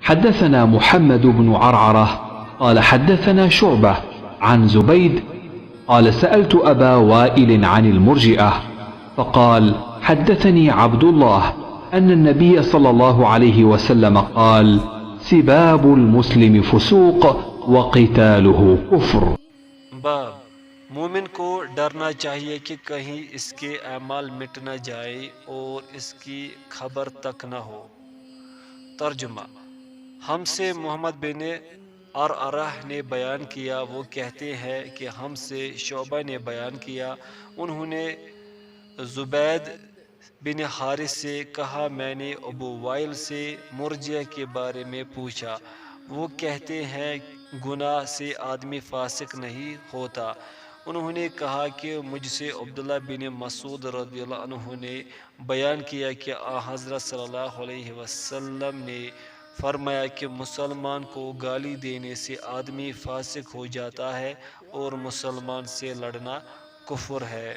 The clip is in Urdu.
حدثنا محمد بن عرعرة قال حدثنا شعبة عن زبيد قال سألت أبا وائل عن المرجئة فقال حدثني عبد الله أن النبي صلى الله عليه وسلم قال سباب المسلم فسوق وقتاله كفر. باب مومن کو ڈرنا چاہیے کہ کہیں اس کے اعمال مٹ نہ جائے اور اس کی خبر تک نہ ہو. ترجمہ: ہم سے محمد بن عرعرہ نے بیان کیا، وہ کہتے ہیں کہ ہم سے شعبہ نے بیان کیا، انہوں نے زبید بن حارث سے کہا میں نے ابو وائل سے مرجئہ کے بارے میں پوچھا، وہ کہتے ہیں گناہ سے آدمی فاسق نہیں ہوتا. انہوں نے کہا کہ مجھ سے عبداللہ بن مسعود رضی اللہ عنہ نے بیان کیا کہ حضرت صلی اللہ علیہ وسلم نے فرمایا کہ مسلمان کو گالی دینے سے آدمی فاسق ہو جاتا ہے اور مسلمان سے لڑنا کفر ہے.